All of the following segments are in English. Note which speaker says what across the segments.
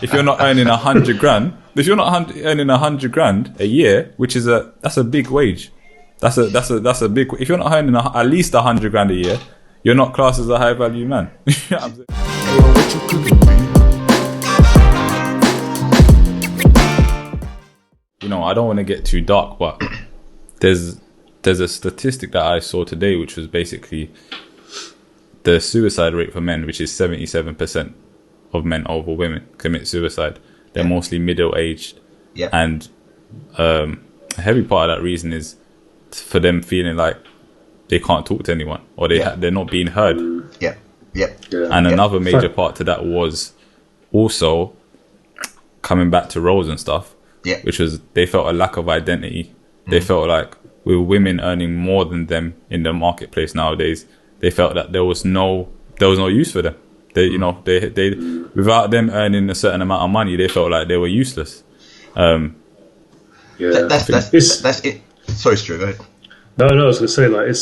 Speaker 1: If you're not earning 100 grand, earning 100 grand a year, which is that's a big wage. That's a big. If you're not earning at least 100 grand a year, you're not classed as a high value man. You know, I don't want to get too dark, but there's a statistic that I saw today, which was basically the suicide rate for men, which is 77% of men over women commit suicide. They're mostly middle-aged.
Speaker 2: Yeah.
Speaker 1: And a heavy part of that reason is for them feeling like they can't talk to anyone, or they're not being heard.
Speaker 2: Yeah.
Speaker 1: And another major part to that was also coming back to roles and stuff, which was they felt a lack of identity. They felt like with women earning more than them in the marketplace nowadays, they felt that there was no use for them. They without them earning a certain amount of money, they felt like they were useless.
Speaker 2: That's it. Sorry, Stu, go ahead.
Speaker 3: No, I was going to say, like,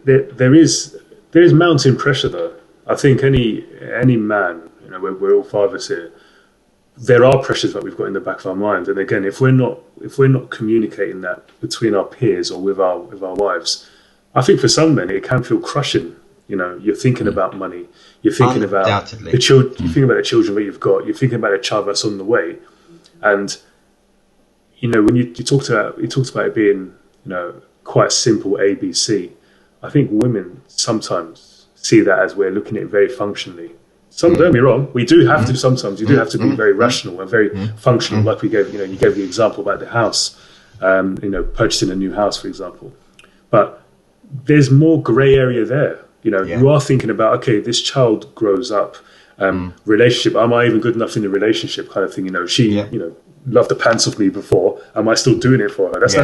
Speaker 3: there is mounting pressure though. I think any man, you know, we're all fathers here. There are pressures that we've got in the back of our mind, and again, if we're not communicating that between our peers or with our wives, I think for some men it can feel crushing. You know, you're thinking about money, you're thinking about the children, you're thinking about the children that you've got, you're thinking about a child that's on the way, and you know, when you talked about it being, you know, quite simple ABC. I think women sometimes see that as we're looking at it very functionally. Don't get me wrong, we do have to sometimes. You do have to be very rational and very functional. Like you gave the example about the house, purchasing a new house, for example. But there's more grey area there. You know, you are thinking about, okay, this child grows up, relationship. Am I even good enough in the relationship, kind of thing? You know, she, loved the pants off me before. Am I still doing it for her? That's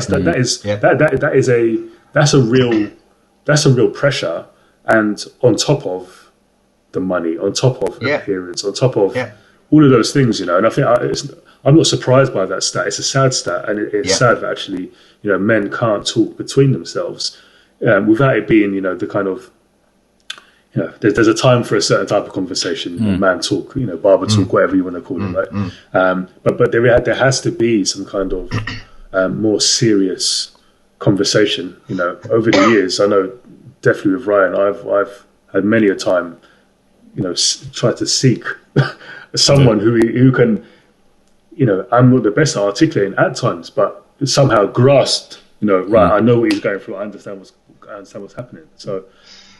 Speaker 3: a real pressure, and on top of the money, on top of appearance, on top of all of those things, you know. And I think I'm not surprised by that stat. It's a sad stat, and it's sad that actually, you know, men can't talk between themselves without it being, you know, the kind of, you know, there's a time for a certain type of conversation, man talk, you know, barber talk, whatever you want to call it, right? But there has to be some kind of more serious conversation, you know. Over the years, I know definitely with Ryan, I've had many a time, you know, try to seek someone who can, you know, I'm not the best at articulating at times, but somehow grasped, you know, right, I know what he's going through, I understand what's happening. So,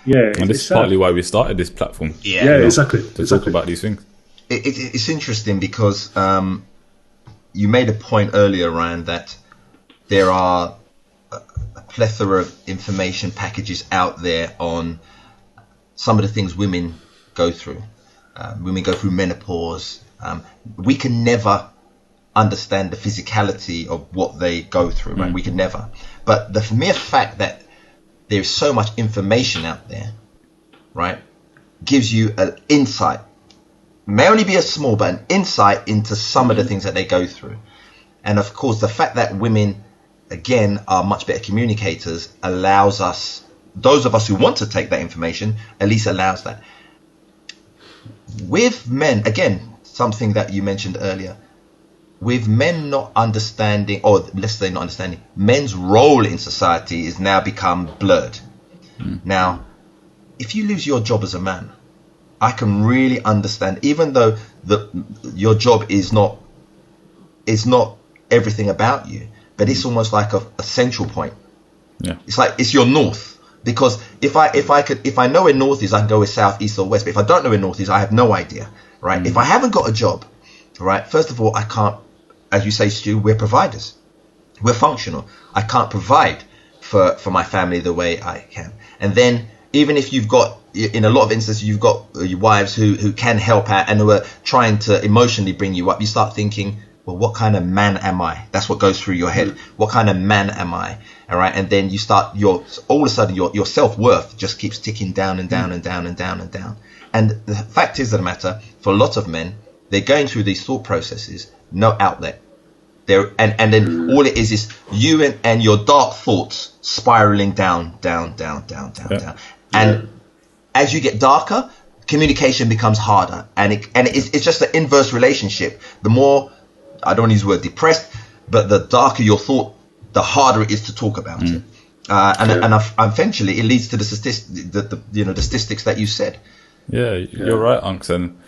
Speaker 3: yeah.
Speaker 1: And this is partly why we started this platform.
Speaker 3: Exactly.
Speaker 1: To talk about these things.
Speaker 2: It's interesting because you made a point earlier, Ryan, that there are a plethora of information packages out there on some of the things women go through. Women go through menopause. We can never understand the physicality of what they go through, right? We can never. But the mere fact that there's so much information out there, right, gives you an insight. May only be a small, but an insight into some of the things that they go through. And of course, the fact that women, again, are much better communicators allows us, those of us who want to take that information, at least allows that. With men, again, something that you mentioned earlier, with men not understanding, or let's say not understanding, men's role in society is now become blurred. Now, if you lose your job as a man, I can really understand, even though your job is not everything about you, but it's almost like a central point.
Speaker 1: Yeah.
Speaker 2: It's like it's your north. Because if I know where north is, I can go with south, east, or west. But if I don't know where north is, I have no idea, right? If I haven't got a job, right, first of all, I can't, as you say, Stu, we're providers. We're functional. I can't provide for my family the way I can. And then even if you've got, in a lot of instances, you've got your wives who can help out and who are trying to emotionally bring you up, you start thinking, well, what kind of man am I? That's what goes through your head. What kind of man am I? All right. And then you start all of a sudden your self-worth just keeps ticking down and down and down and down and down. And the fact is of the matter, for a lot of men, they're going through these thought processes, no outlet. And then all it is you and your dark thoughts spiraling down. And as you get darker, communication becomes harder, and it's just an inverse relationship. The more, I don't want to use the word depressed, but the darker your thought, the harder it is to talk about it. And eventually it leads to the statistics that you said.
Speaker 1: Yeah, you're right, Unks. And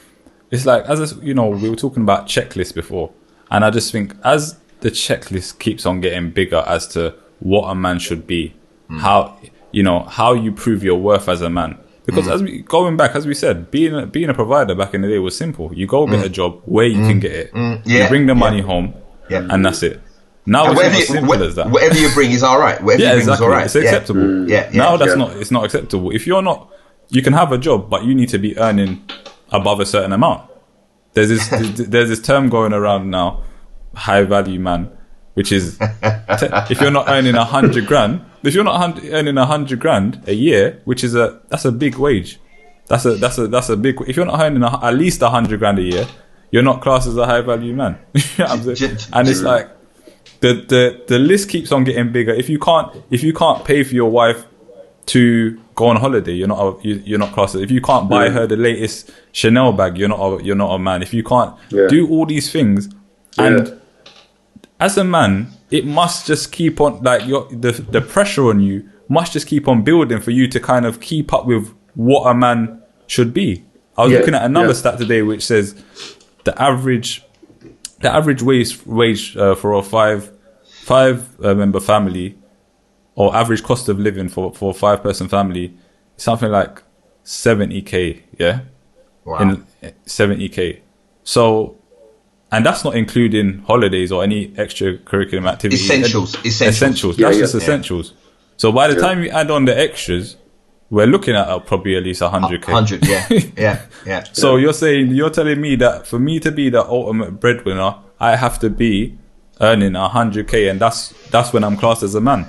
Speaker 1: it's like, we were talking about checklists before, and I just think as the checklist keeps on getting bigger as to what a man should be, how you prove your worth as a man. Because going back, as we said, being a provider back in the day was simple. You go get a job where you can get it. You bring the money home, and that's it. Now it's not as simple as that.
Speaker 2: Whatever you bring is all right. Whatever you bring is all right.
Speaker 1: It's acceptable. Now it's not acceptable. If you're not, you can have a job, but you need to be earning above a certain amount. There's this term going around now, high value man, which is if you're not earning 100 grand, if you're not earning 100 grand a year, which is that's a big wage. That's a big. If you're not earning at least 100 grand a year, you're not classed as a high value man. And it's like the list keeps on getting bigger. If you can't pay for your wife to go on holiday, you're not classed. If you can't buy her the latest Chanel bag, you're not a man. If you can't do all these things, and as a man, it must just keep on, like, the pressure on you must just keep on building for you to kind of keep up with what a man should be. I was looking at another stat today which says the average wage for a five member family, or average cost of living for a 5-person family, is something like 70k. Yeah,
Speaker 2: wow,
Speaker 1: 70k. So. And that's not including holidays or any extracurricular activities.
Speaker 2: Essentials.
Speaker 1: That's just essentials. So by the time you add on the extras, we're looking at probably at least 100k.
Speaker 2: 100, yeah.
Speaker 1: So you're telling me that for me to be the ultimate breadwinner, I have to be earning 100k, and that's when I'm classed as a man.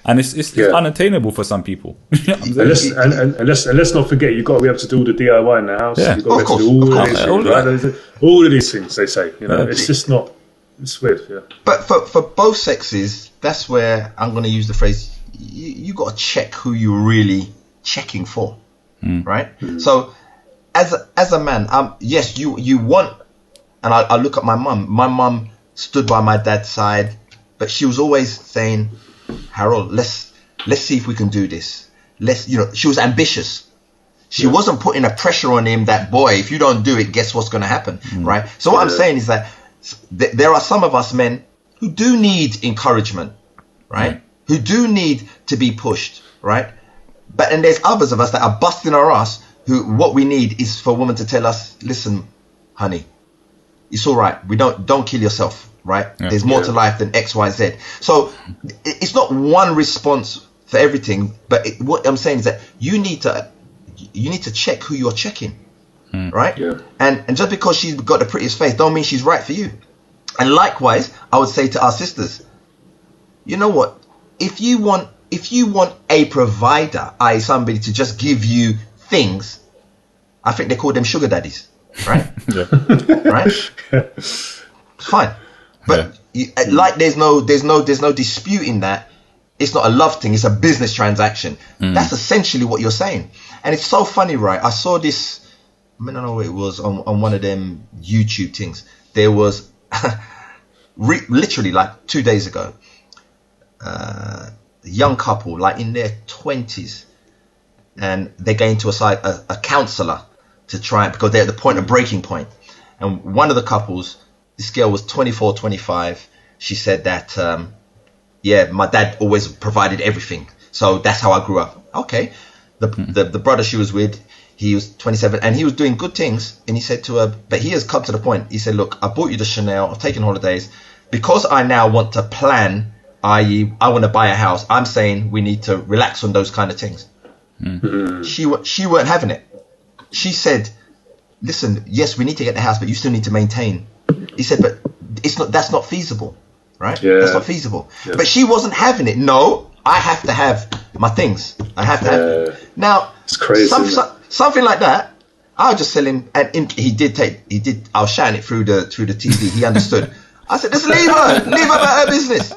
Speaker 1: And it's unattainable for some people.
Speaker 3: And let's not forget, you've got to be able to do all the DIY in the house. You've got to be able to do all of these things, right? All of these things, they say. It's just not. It's weird. Yeah.
Speaker 2: But for both sexes, that's where I'm going to use the phrase. You got to check who you're really checking for, right? So, as a man, yes, you want. And I look at my mum. My mum stood by my dad's side, but she was always saying, Harold, let's see if we can do this. She was ambitious. She wasn't putting a pressure on him that, boy, if you don't do it, guess what's going to happen, right? So what I'm saying is that there are some of us men who do need encouragement, right? Who do need to be pushed, right? But and there's others of us that are busting our ass, who what we need is for a woman to tell us, listen, honey, it's all right. Don't kill yourself. Right? Yeah. There's more to life than X, Y, Z. So it's not one response for everything, but what I'm saying is that you need to check who you're checking, right? Yeah. And just because she's got the prettiest face, don't mean she's right for you. And likewise, I would say to our sisters, you know what? If you want a provider, i.e., somebody to just give you things, I think they call them sugar daddies, right? Right? Fine. But there's no disputing that it's not a love thing, it's a business transaction. That's essentially what you're saying. And it's so funny, right? I saw this, I don't know what it was, on one of them YouTube things. There was literally like 2 days ago, a young couple, like in their 20s, and they're going to a counsellor to try, because they're at the point of breaking point. And one of the couples, this girl was 24, 25. She said that, my dad always provided everything. So that's how I grew up. Okay. The brother she was with, he was 27 and he was doing good things. And he said to her, but he has come to the point. He said, look, I bought you the Chanel. I've taken holidays. Because I now want to plan, i.e., I want to buy a house. I'm saying we need to relax on those kind of things. She weren't having it. She said, listen, yes, we need to get the house, but you still need to maintain. He said, but that's not feasible, right? Yeah. That's not feasible. Yeah. But she wasn't having it. No, I have to have my things. I have to have it. Now,
Speaker 3: it's crazy,
Speaker 2: something like that, I'll just tell him, and he did, I was shouting it through the TV. He understood. I said, just leave her about her business.